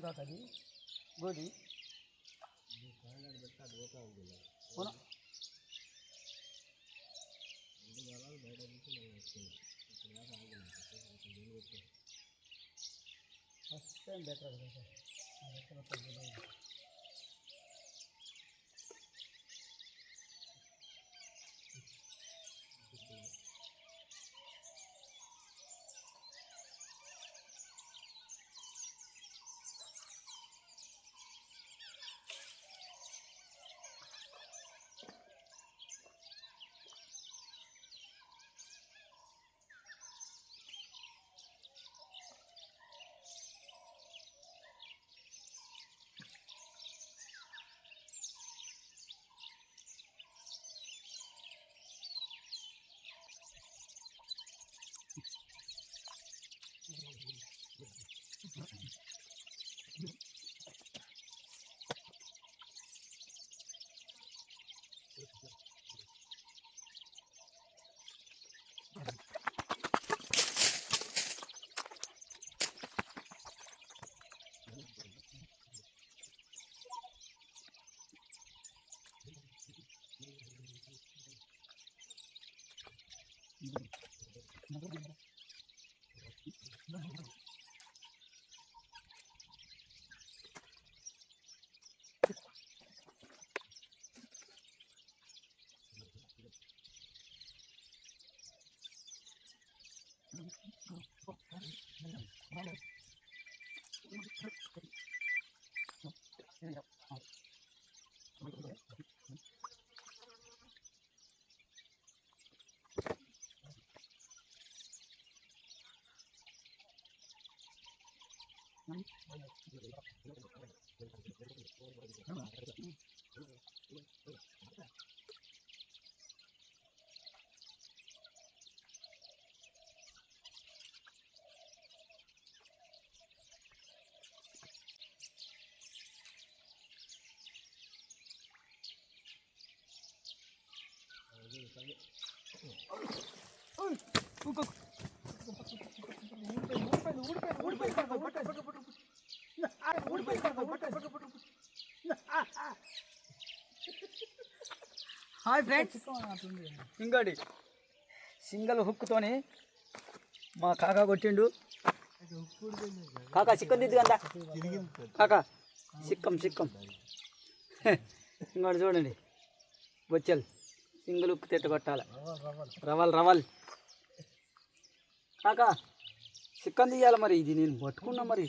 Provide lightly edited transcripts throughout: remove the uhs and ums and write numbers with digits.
కాక అది గోధి first time better కదా హాయ్ ఫ్రెండ్స్, ఇంకోటి సింగల్ హుక్తోని మా కాకా కొట్టిండు. కాకా చిక్కం దిద్దు కదా కాకా, సిక్కం ఇంకోటి చూడండి, బొచ్చల్ సింగిల్ హుక్ తిట్ట కొట్టాలి. రవల్ కాకా చిక్కం తీయాలి. మరి ఇది నేను పట్టుకున్నా. మరి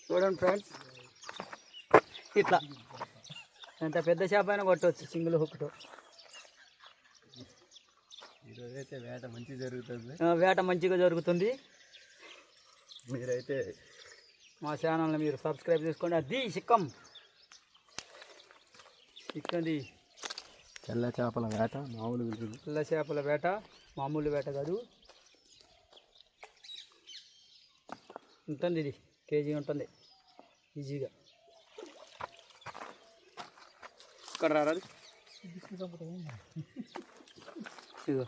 చూడండి ఫ్రెండ్స్, ఇట్లా ఎంత పెద్ద చేప అయినా కొట్టవచ్చు సింగిల్ హుక్తో. ఈరోజైతే వేట మంచిగా జరుగుతుంది. వేట మంచిగా జరుగుతుంది. మీరైతే మా ఛానల్ని మీరు సబ్స్క్రైబ్ చేసుకోండి. అది చిక్కంది తెల్ల చేపల వేట మామూలు. తెల్ల చేపల వేట మామూలు వేట కాదు. ఉంటుంది, ఇది కేజీ ఉంటుంది ఈజీగా. ఇక్కడ రాదు, ఇదిగో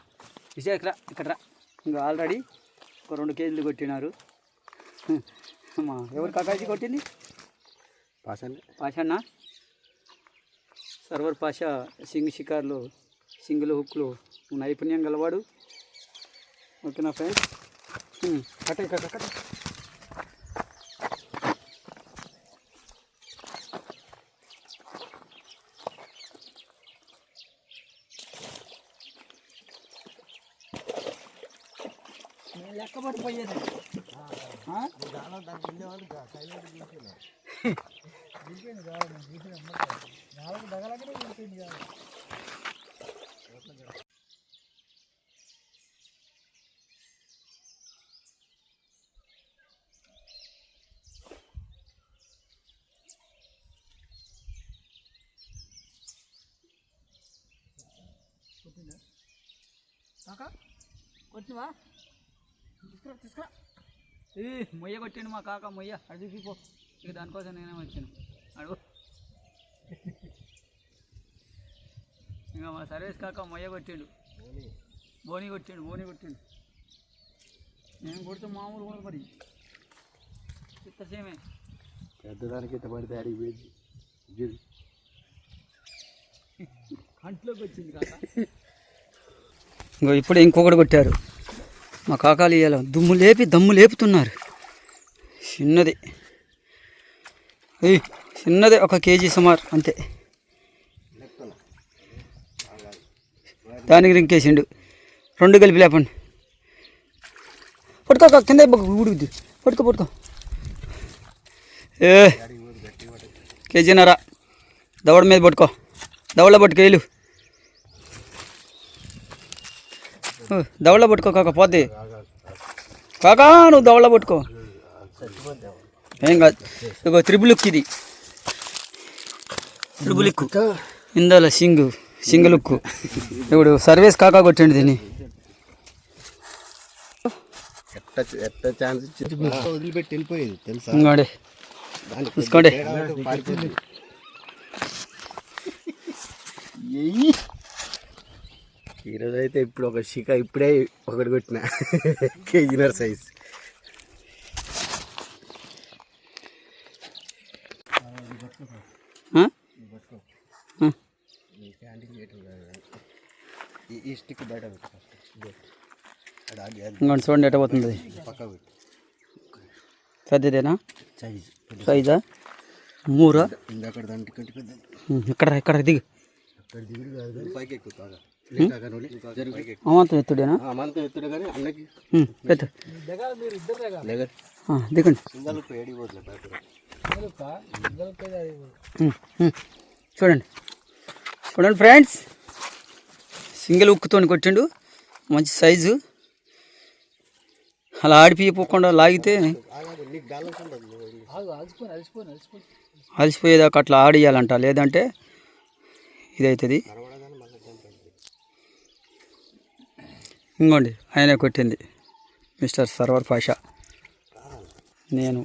విషయం ఇక్కడ రా. ఇంకా ఆల్రెడీ ఒక 2 కేజీలు కొట్టినారు. మా ఎవరు కాకాజీ కొట్టింది? పాషన్న సర్వర్ పాషా సింగ్ షికార్లు సింగిల్ హుక్లు నైపుణ్యం గలవాడు. ఓకేనా ఫ్రెండ్స్, కట్ట లెక్క పడిపోయేది. కొట్టివా? తీసుకురా. మొయ్య కొట్టిండు మా కాక. మొయ్య అడు చూపిపో. ఇక దానికోసం నేనే వచ్చాను. అడుగు. ఇంకా మా సర్వేస్ కాక మొయ్య కొట్టిండు. బోని కొట్టిండు. నేను కొడితే మామూలు కూడా మరి సేమే పెద్దదానికి ఇట్ట పడితే అడిగి పోయింది కంట్లోకి వచ్చింది కాక. ఇంకో ఇప్పుడు ఇంకొకటి కొట్టారు మా కాకాలు ఇవాళ దమ్ము లేపుతున్నారు. చిన్నది చిన్నదే 1 కేజీ సుమారు అంతే. దానికి రింకేసిండు 2 కలిపి లేపండి. పట్టుకో కింద ఊడుద్ది. పట్టుకో కేజీన్నర దవడ మీద పట్టుకో. దవడలో పట్టుకో వేలు దవడలో పట్టుకో కాక పోద్ది. కాకా నువ్వు దవడలో పట్టుకో ఏం కాదు. ఇగో త్రిబులుక్ ఇది త్రిబులుక్ ఇందులో సింగులుక్కు. ఇప్పుడు సర్వీస్ కాకా కొట్టండి దీన్ని. వదిలిపెట్టి వెళ్ళిపోయేది తెలుసా. ఇంకోండి చూసుకోండి. ఈరోజు అయితే ఇప్పుడు ఒక షిక ఇప్పుడే ఒకటి కొట్టిన కేజీన్నర సైజ్. ఈ స్టిక్ బయట ఇంకోటి చూడండి ఎట్ట పోతుంది. పక్క పెట్టు. పెద్దదేనా సైజా 3 ఇందాక దానికి కంటి పెద్ద. ఇక్కడ దిగు. అక్కడ దిగుడు కాదు పైకి ఎక్కుతాగా అమంతం ఎత్తుడేనా. అమంతం ఎత్తుడే కానీ అన్నకి పెద్ద దిగండి. చూడండి ఫ్రెండ్స్, సింగిల్ ఉక్కుతో కొట్టిండు. మంచి సైజు. అలా ఆడిపోకుండా లాగితే అలసిపోయేదాకా అట్లా ఆడియాలంట, లేదంటే ఇదవుతుంది. ఇంకోండి ఆయనే కొట్టింది మిస్టర్ సర్వర్ పాషా. నేను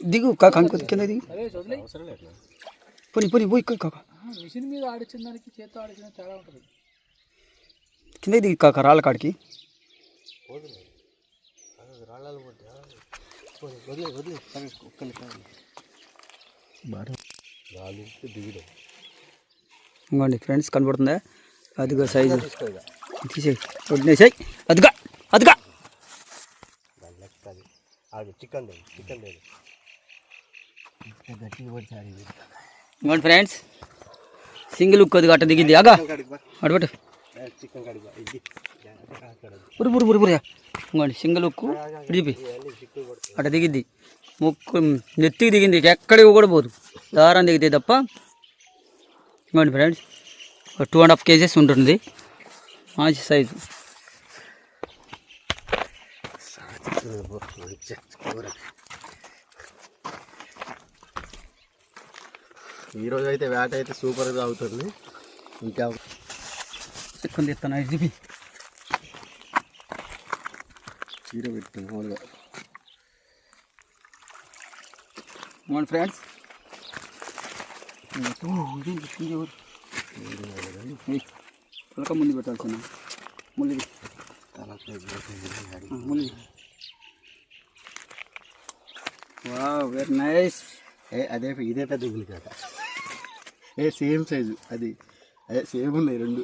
దిగు కాక కింద దిగు. పోయి కాక మిషన్ మీద ఆడిచిన దానికి చేత్తో ఆడిచిన తేడా ఉంటుంది. కింద దిగు కాక రాళ్ళ కాడికి. ఇంకోండి ఫ్రెండ్స్, కనబడుతుందా? అదిగా సైజు తీసేయి, వదిలేసాయి. అదిగా ఇంకోండి ఫ్రెండ్స్, సింగిల్ ఉక్కు అది అట్ట దిగింది. అగా అడబట్టు పురి. ఇంకోండి సింగిల్ ఉక్కు ఇడిపి అట్ట దిగిద్ది. ముక్కు నెత్తికి దిగింది, ఎక్కడికి కూడా పోదు. దారం దిగితే తప్ప. ఇంకోండి ఫ్రెండ్స్, 2.5 కేజెస్ ఉంటుంది. మంచి సైజు. ఈరోజు అయితే వేట అయితే సూపర్గా అవుతుంది. ఇంకా చిక్కుని తీస్తాను ఇది చీర పెట్టాను మామూలుగా. అవును ఫ్రెండ్స్, పులక ముందు పెట్టాల్సిన ముల్లి వావ్, వెరీ నైస్. అదే ఇదే పెద్ద గులి కాక సేమ్ సైజు. అది అదే సేమ్ ఉన్నాయి 2.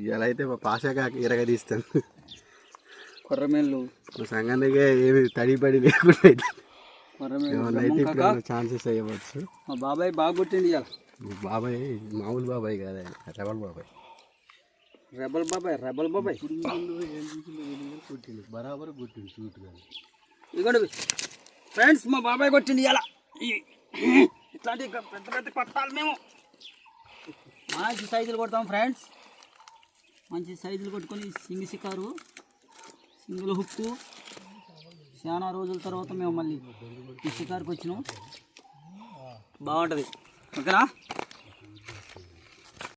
ఇలా అయితే మా పాషా కాక ఇరగా తీస్తాను. కొర్రమేళ్ళు సంగంగా ఏమి తడిపడి లేకుండా అయితే ఛాన్సెస్ అయ్యవచ్చు. మా బాబాయ్ బాగా కొట్టింది ఇవాళ. బాబాయ్ మామూలు బాబాయ్ కాదు, రెబల్ బాబాయ్. కొట్టింది బరాబర్ కొట్టింది షూట్ కానీ. ఇదిగోండి ఫ్రెండ్స్, మా బాబాయ్ కొట్టింది ఇవాళ. ఇట్లాంటి పెద్ద కొట్టాలి మేము. మంచి సైజులు కొడతాం ఫ్రెండ్స్. మంచి సైజులు కొట్టుకొని షికారు, సింగిల్ హుక్కు. చాలా రోజుల తర్వాత మేము మళ్ళీ ఈ షికారుకి వచ్చినాం. బాగుంటుంది. ఓకేనా?